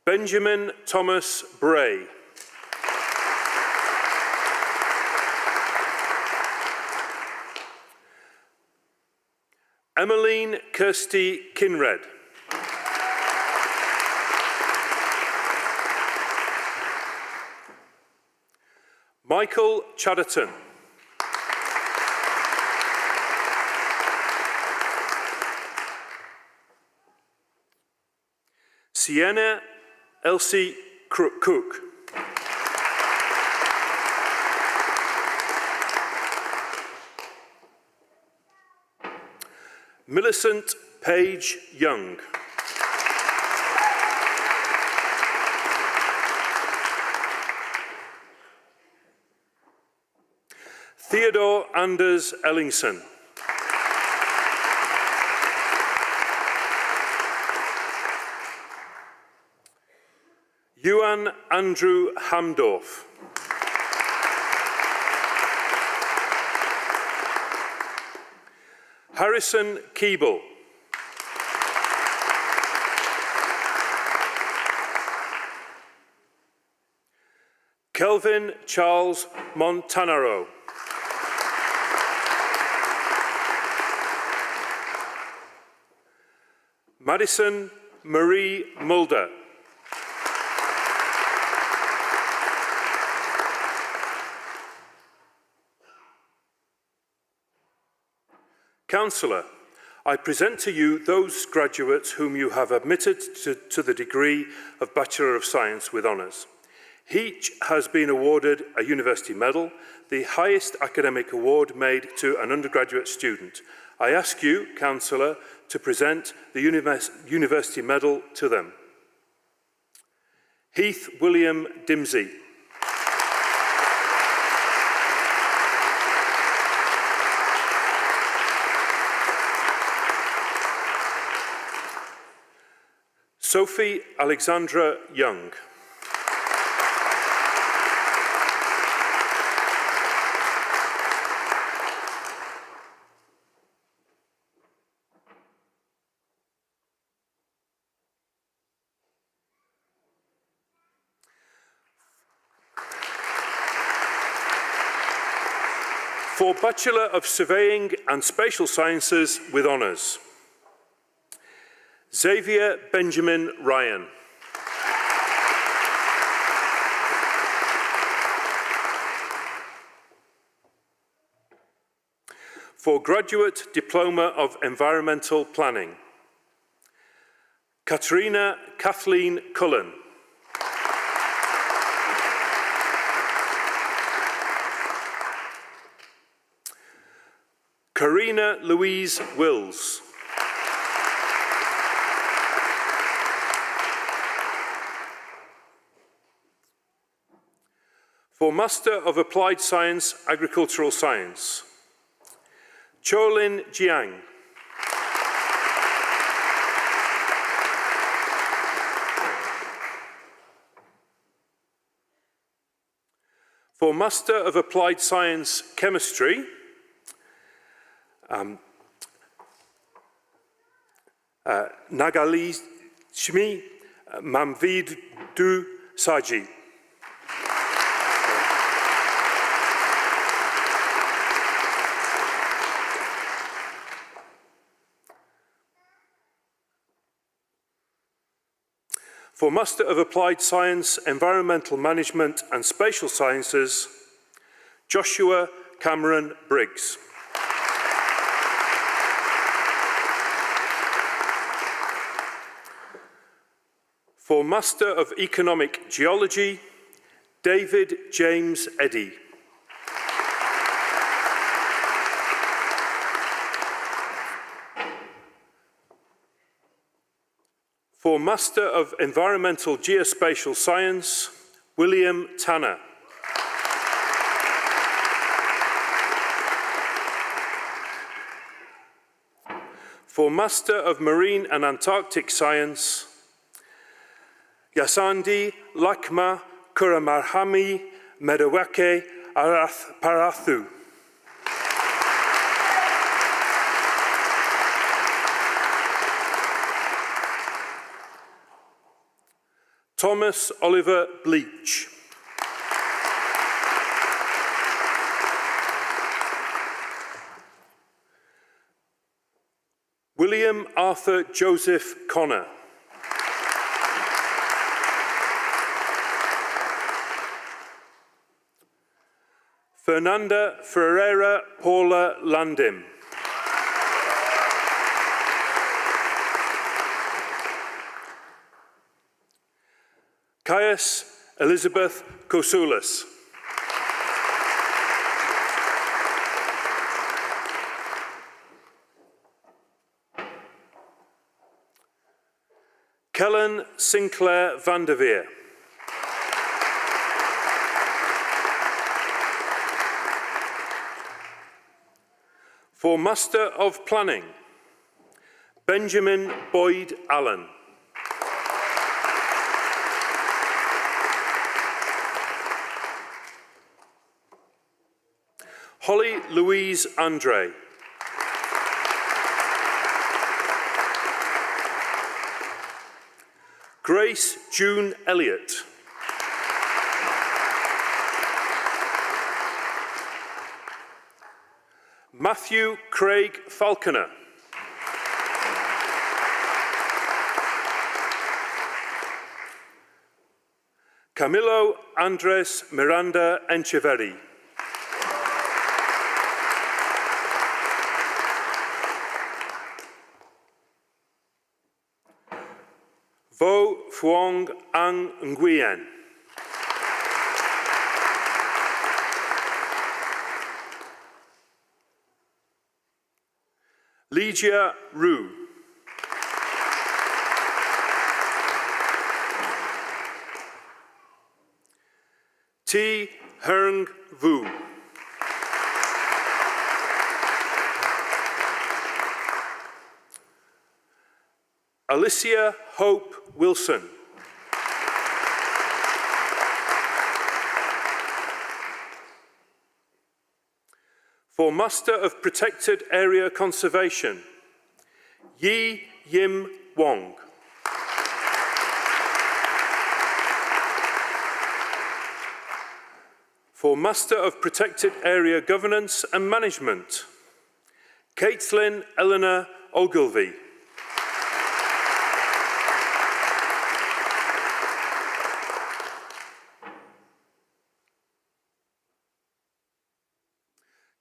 Speaker 6: Benjamin Thomas Bray. Emmeline Kirsty Kinred. Michael Chatterton. Sienna Elsie Cook. Millicent Page Young. Theodore Anders Ellingson. Yuan Andrew Hamdorf. Harrison Keeble. Kelvin Charles Montanaro. Madison Marie Mulder. Councillor, I present to you those graduates whom you have admitted to the degree of Bachelor of Science with honours. Each has been awarded a university medal, the highest academic award made to an undergraduate student. I ask you, Councillor, to present the university medal to them. Heath William Dimsey. Sophie Alexandra Young. For Bachelor of Surveying and Spatial Sciences with honours, Xavier Benjamin Ryan. For Graduate Diploma of Environmental Planning, Katrina Kathleen Cullen. Karina Louise Wills. For Master of Applied Science, Agricultural Science, Cholin Jiang. For Master of Applied Science, Chemistry, Nagali Shmi Mamvid Du Saji. For Master of Applied Science, Environmental Management and Spatial Sciences, Joshua Cameron Briggs. For Master of Economic Geology, David James Eddy. For Master of Environmental Geospatial Science, William Tanner. For Master of Marine and Antarctic Science, Yasandi Lakma Kuramarhami Medawake Arath Parathu. Thomas Oliver Bleach. William Arthur Joseph Connor. Fernanda Ferreira Paula Landim. Caius Elizabeth Kosoulis. Kellen Sinclair Vanderveer. For Master of Planning, Benjamin Boyd Allen. Holly Louise Andre. Grace June Elliott. Matthew Craig Falconer. Camilo Andres Miranda Encheverry. Vo Phuong Ang Nguyen. Lygia Rue. T. Heng Vu. Alicia Hope Wilson. For Master of Protected Area Conservation, Yi Yim Wong. For Master of Protected Area Governance and Management, Caitlin Eleanor Ogilvie.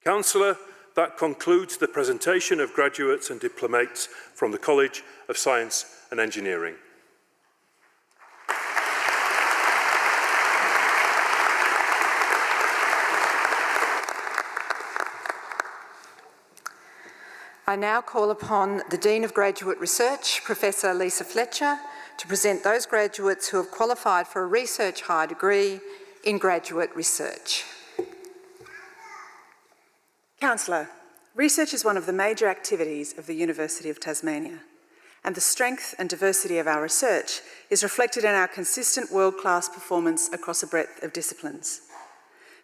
Speaker 6: Councillor, that concludes the presentation of graduates and diplomates from the College of Science and Engineering.
Speaker 2: I now call upon the Dean of Graduate Research, Professor Lisa Fletcher, to present those graduates who have qualified for a research high degree in graduate research.
Speaker 7: Councillor, research is one of the major activities of the University of Tasmania, and the strength and diversity of our research is reflected in our consistent world-class performance across a breadth of disciplines.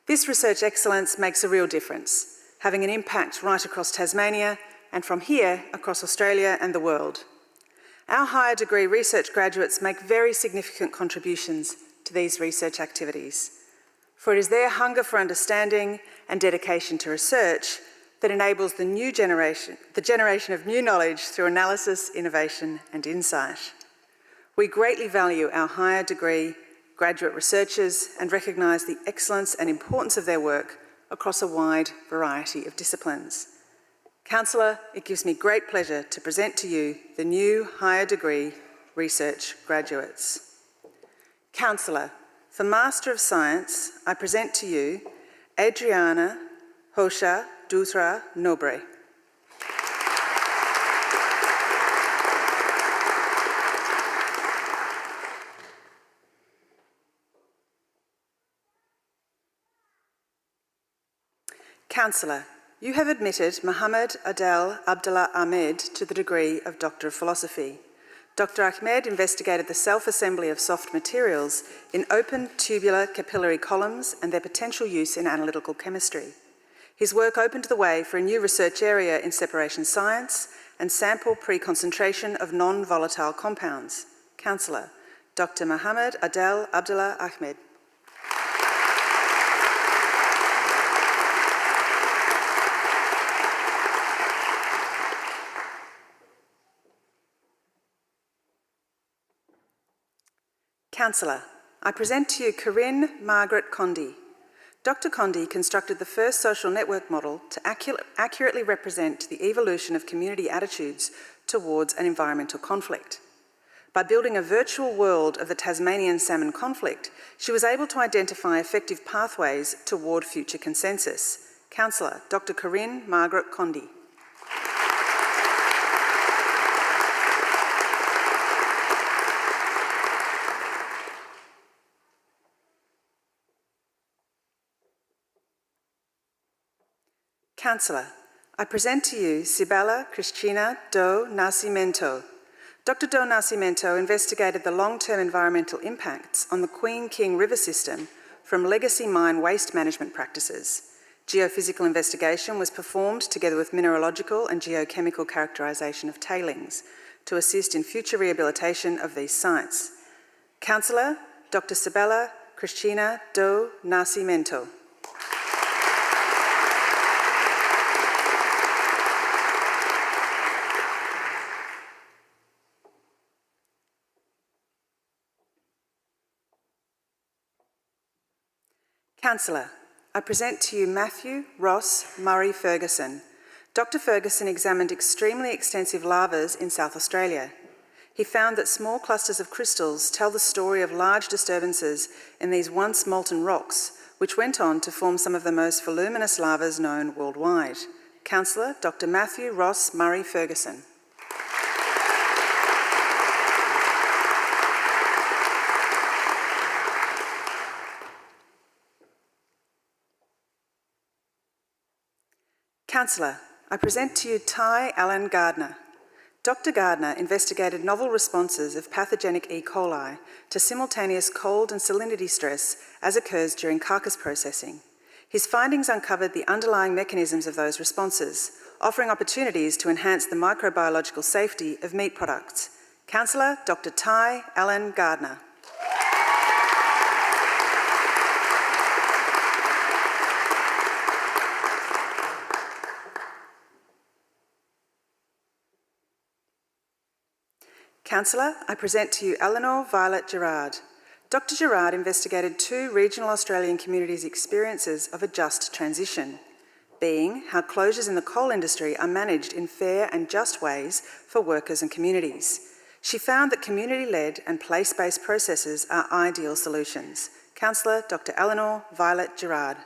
Speaker 7: This research excellence makes a real difference, having an impact right across Tasmania and from here across Australia and the world. Our higher degree research graduates make very significant contributions to these research activities, for it is their hunger for understanding and dedication to research that enables the generation of new knowledge through analysis, innovation and insight. We greatly value our higher degree graduate researchers and recognise the excellence and importance of their work across a wide variety of disciplines. Councillor, it gives me great pleasure to present to you the new higher degree research graduates. Councillor, for Master of Science, I present to you Adriana Hosha Dutra Nobre. Councillor, you have admitted Mohammed Adel Abdullah Ahmed to the degree of Doctor of Philosophy. Dr. Ahmed investigated the self-assembly of soft materials in open tubular capillary columns and their potential use in analytical chemistry. His work opened the way for a new research area in separation science and sample pre-concentration of non-volatile compounds. Councillor, Dr. Mohammed Adel Abdullah Ahmed. Councillor, I present to you Corinne Margaret Condy. Dr. Condy constructed the first social network model to accurately represent the evolution of community attitudes towards an environmental conflict. By building a virtual world of the Tasmanian salmon conflict, she was able to identify effective pathways toward future consensus. Councillor, Dr. Corinne Margaret Condy. Councillor, I present to you Sibala Cristina do Nascimento. Dr. do Nascimento investigated the long-term environmental impacts on the Queen King River system from legacy mine waste management practices. Geophysical investigation was performed together with mineralogical and geochemical characterisation of tailings to assist in future rehabilitation of these sites. Councillor, Dr. Sibala Cristina do Nascimento. Councillor, I present to you Matthew Ross Murray Ferguson. Dr. Ferguson examined extremely extensive lavas in South Australia. He found that small clusters of crystals tell the story of large disturbances in these once molten rocks, which went on to form some of the most voluminous lavas known worldwide. Councillor Dr. Matthew Ross Murray Ferguson. Councillor, I present to you Ty Allen Gardner. Dr. Gardner investigated novel responses of pathogenic E. coli to simultaneous cold and salinity stress as occurs during carcass processing. His findings uncovered the underlying mechanisms of those responses, offering opportunities to enhance the microbiological safety of meat products. Councillor Dr. Ty Allen Gardner. Councillor, I present to you Eleanor Violet Gerard. Dr. Gerard investigated 2 regional Australian communities' experiences of a just transition, being how closures in the coal industry are managed in fair and just ways for workers and communities. She found that community-led and place-based processes are ideal solutions. Councillor Dr. Eleanor Violet Gerard.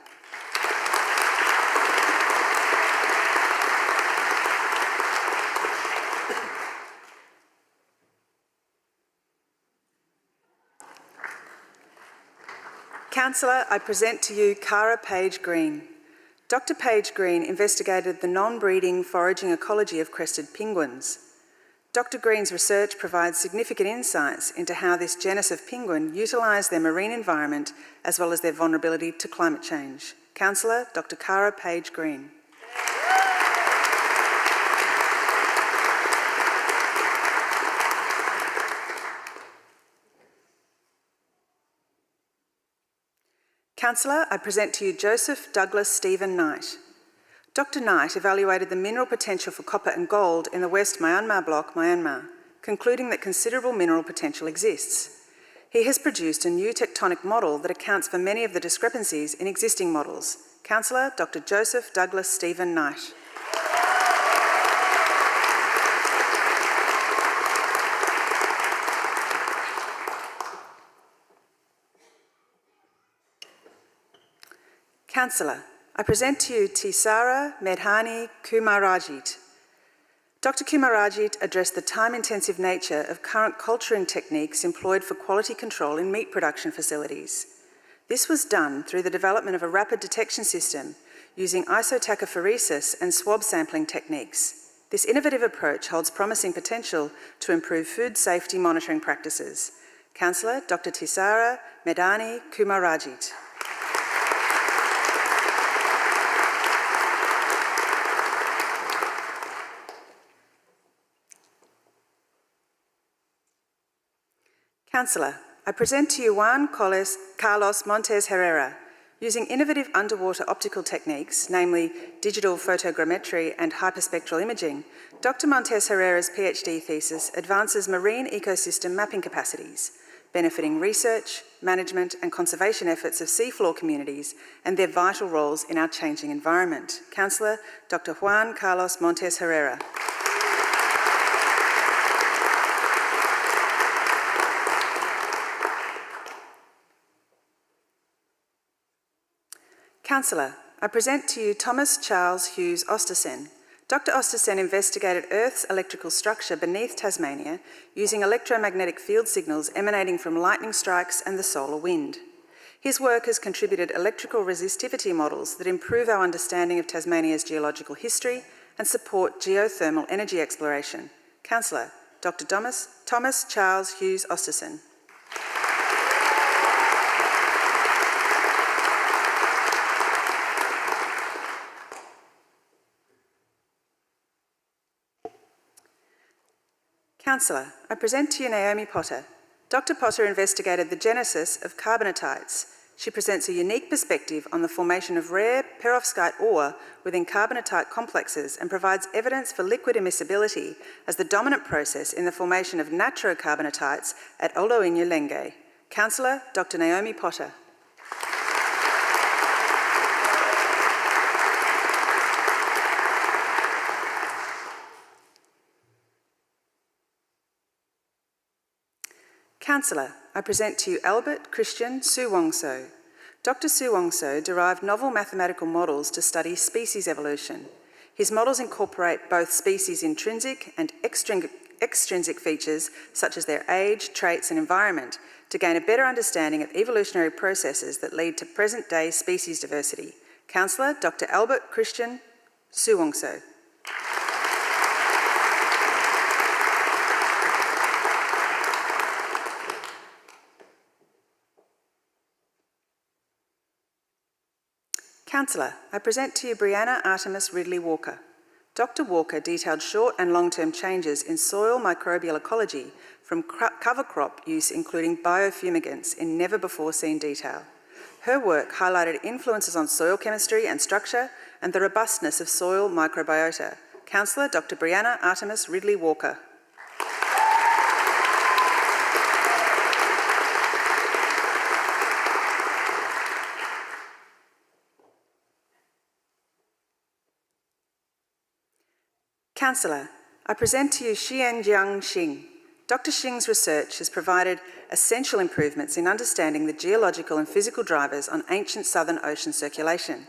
Speaker 7: Councillor, I present to you Cara Page Green. Dr. Page Green investigated the non-breeding foraging ecology of crested penguins. Dr. Green's research provides significant insights into how this genus of penguin utilise their marine environment as well as their vulnerability to climate change. Councillor Dr. Cara Page Green. Councillor, I present to you Joseph Douglas Stephen Knight. Dr. Knight evaluated the mineral potential for copper and gold in the West Myanmar block, Myanmar, concluding that considerable mineral potential exists. He has produced a new tectonic model that accounts for many of the discrepancies in existing models. Councillor Dr. Joseph Douglas Stephen Knight. Councillor, I present to you Tisara Medhani Kumarajit. Dr. Kumarajit addressed the time-intensive nature of current culturing techniques employed for quality control in meat production facilities. This was done through the development of a rapid detection system using isotachophoresis and swab sampling techniques. This innovative approach holds promising potential to improve food safety monitoring practices. Councillor Dr. Tisara Medhani Kumarajit. Councillor, I present to you Juan Carlos Montes Herrera. Using innovative underwater optical techniques, namely digital photogrammetry and hyperspectral imaging, Dr. Montes Herrera's PhD thesis advances marine ecosystem mapping capacities, benefiting research, management and conservation efforts of seafloor communities and their vital roles in our changing environment. Councillor Dr. Juan Carlos Montes Herrera. Councillor, I present to you Thomas Charles Hughes Ostersen. Dr. Ostersen investigated Earth's electrical structure beneath Tasmania using electromagnetic field signals emanating from lightning strikes and the solar wind. His work has contributed electrical resistivity models that improve our understanding of Tasmania's geological history and support geothermal energy exploration. Councillor, Dr. Thomas Charles Hughes Ostersen. Councillor, I present to you Naomi Potter. Dr. Potter investigated the genesis of carbonatites. She presents a unique perspective on the formation of rare perovskite ore within carbonatite complexes and provides evidence for liquid immiscibility as the dominant process in the formation of natrocarbonatites at Oloinya Lenge. Councillor, Dr. Naomi Potter. Councillor, I present to you Albert Christian Suwongso. Dr. Suwongso derived novel mathematical models to study species evolution. His models incorporate both species' intrinsic and extrinsic features such as their age, traits and environment to gain a better understanding of evolutionary processes that lead to present-day species diversity. Councillor Dr. Albert Christian Suwongso. Councillor, I present to you Brianna Artemis Ridley Walker. Dr. Walker detailed short and long-term changes in soil microbial ecology from cover crop use including biofumigants in never-before-seen detail. Her work highlighted influences on soil chemistry and structure and the robustness of soil microbiota. Councillor Dr. Brianna Artemis Ridley Walker. Councillor, I present to you Xianjiang Xing. Dr. Xing's research has provided essential improvements in understanding the geological and physical drivers on ancient Southern Ocean circulation.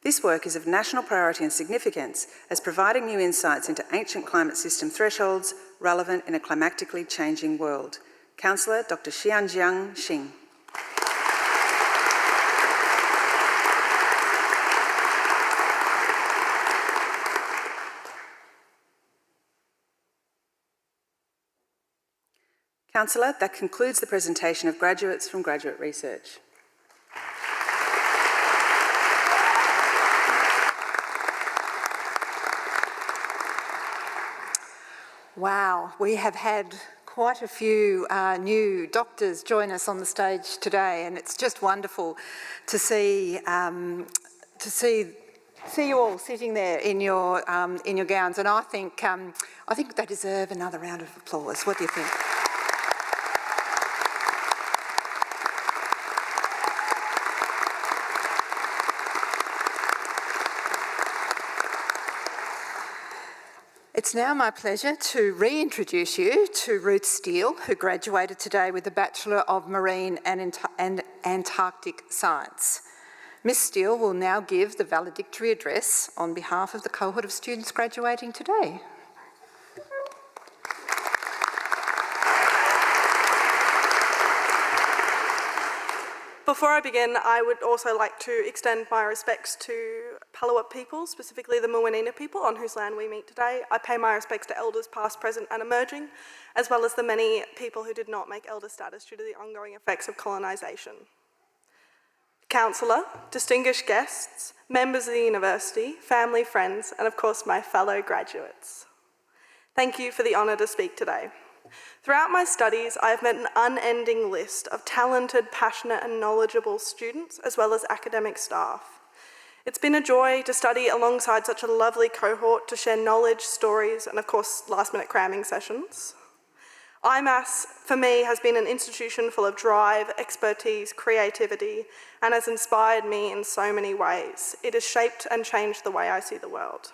Speaker 7: This work is of national priority and significance as providing new insights into ancient climate system thresholds relevant in a climatically changing world. Councillor Dr. Xianjiang Xing. Councillor, that concludes the presentation of graduates from graduate research.
Speaker 2: Wow, we have had quite a few new doctors join us on the stage today, and it's just wonderful to see you all sitting there in your gowns. And I think they deserve another round of applause. What do you think? It's now my pleasure to reintroduce you to Ruth Steele, who graduated today with a Bachelor of Marine and Antarctic Science. Ms Steele will now give the valedictory address on behalf of the cohort of students graduating today.
Speaker 8: Before I begin, I would also like to extend my respects to Palawa people, specifically the Muwinina people on whose land we meet today. I pay my respects to elders past, present and emerging, as well as the many people who did not make elder status due to the ongoing effects of colonisation. Councillor, distinguished guests, members of the university, family, friends, and of course my fellow graduates. Thank you for the honour to speak today. Throughout my studies, I have met an unending list of talented, passionate and knowledgeable students, as well as academic staff. It's been a joy to study alongside such a lovely cohort, to share knowledge, stories, and of course, last-minute cramming sessions. IMAS, for me, has been an institution full of drive, expertise, creativity, and has inspired me in so many ways. It has shaped and changed the way I see the world.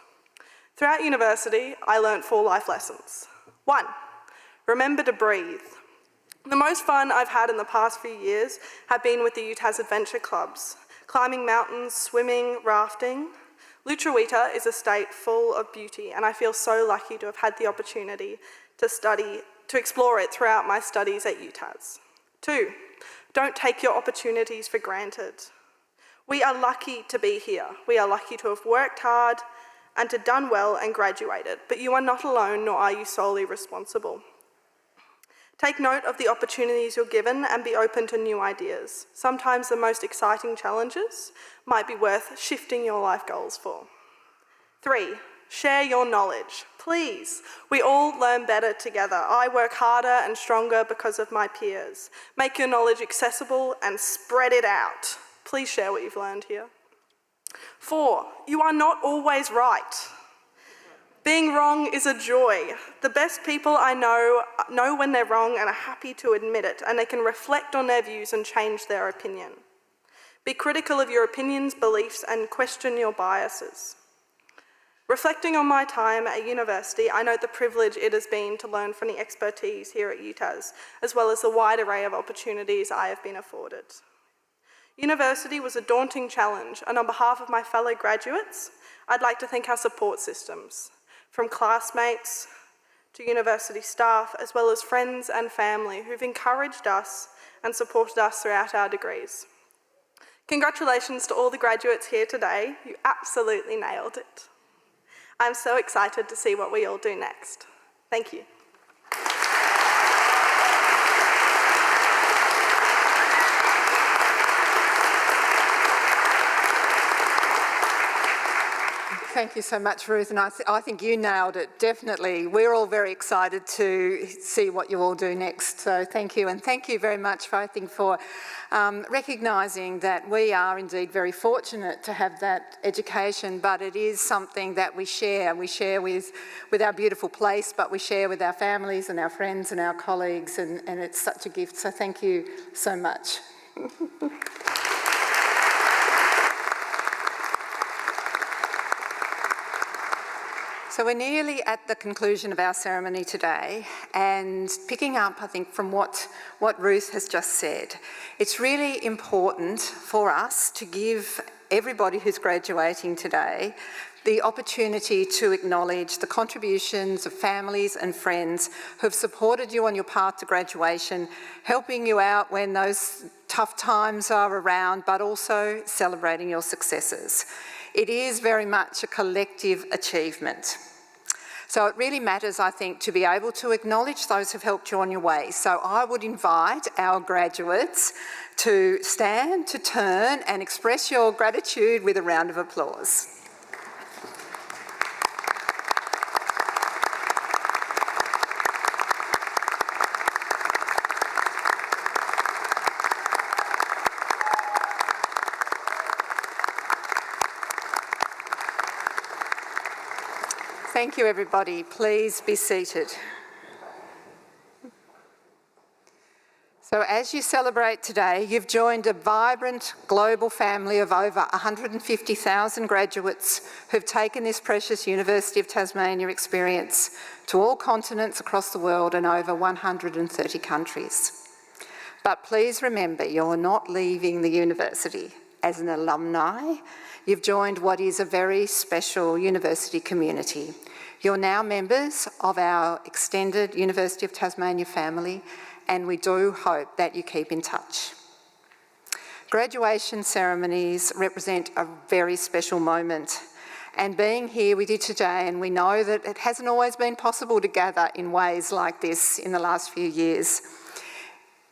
Speaker 8: Throughout university, I learnt 4 life lessons. 1. Remember to breathe. The most fun I've had in the past few years have been with the UTAS adventure clubs, climbing mountains, swimming, rafting. Lutruwita is a state full of beauty, and I feel so lucky to have had the opportunity to explore it throughout my studies at UTAS. 2, don't take your opportunities for granted. We are lucky to be here. We are lucky to have worked hard and to done well and graduated, but you are not alone, nor are you solely responsible. Take note of the opportunities you're given and be open to new ideas. Sometimes the most exciting challenges might be worth shifting your life goals for. 3, share your knowledge. Please, we all learn better together. I work harder and stronger because of my peers. Make your knowledge accessible and spread it out. Please share what you've learned here. 4, you are not always right. Being wrong is a joy. The best people I know when they're wrong and are happy to admit it, and they can reflect on their views and change their opinion. Be critical of your opinions, beliefs, and question your biases. Reflecting on my time at university, I note the privilege it has been to learn from the expertise here at UTAS, as well as the wide array of opportunities I have been afforded. University was a daunting challenge, and on behalf of my fellow graduates, I'd like to thank our support systems, from classmates to university staff, as well as friends and family who've encouraged us and supported us throughout our degrees. Congratulations to all the graduates here today. You absolutely nailed it. I'm so excited to see what we all do next. Thank you.
Speaker 2: Thank you so much, Ruth, and I think you nailed it, definitely. We're all very excited to see what you all do next, so thank you. And thank you very much, I think, for recognising that we are indeed very fortunate to have that education, but it is something that we share. We share with our beautiful place, but we share with our families and our friends and our colleagues, and it's such a gift, so thank you so much. So we're nearly at the conclusion of our ceremony today, and picking up, I think, from what Ruth has just said, it's really important for us to give everybody who's graduating today the opportunity to acknowledge the contributions of families and friends who have supported you on your path to graduation, helping you out when those tough times are around, but also celebrating your successes. It is very much a collective achievement. So it really matters, I think, to be able to acknowledge those who've helped you on your way. So I would invite our graduates to stand, to turn and express your gratitude with a round of applause. Thank you, everybody. Please be seated. So as you celebrate today, you've joined a vibrant global family of over 150,000 graduates who've taken this precious University of Tasmania experience to all continents across the world and over 130 countries. But please remember, you're not leaving the university. As an alumni, you've joined what is a very special university community. You're now members of our extended University of Tasmania family, and we do hope that you keep in touch. Graduation ceremonies represent a very special moment, and being here with you today, and we know that it hasn't always been possible to gather in ways like this in the last few years.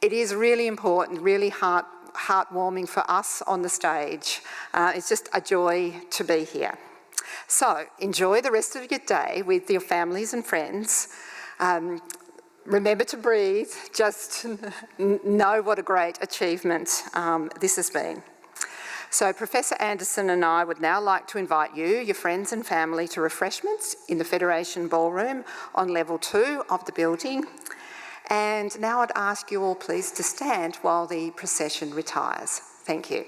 Speaker 2: It is really important, really heartwarming for us on the stage. It's just a joy to be here. So enjoy the rest of your day with your families and friends. Remember to breathe, just know what a great achievement this has been. So Professor Anderson and I would now like to invite you, your friends and family, to refreshments in the Federation Ballroom on level 2 of the building. And now I'd ask you all please to stand while the procession retires. Thank you.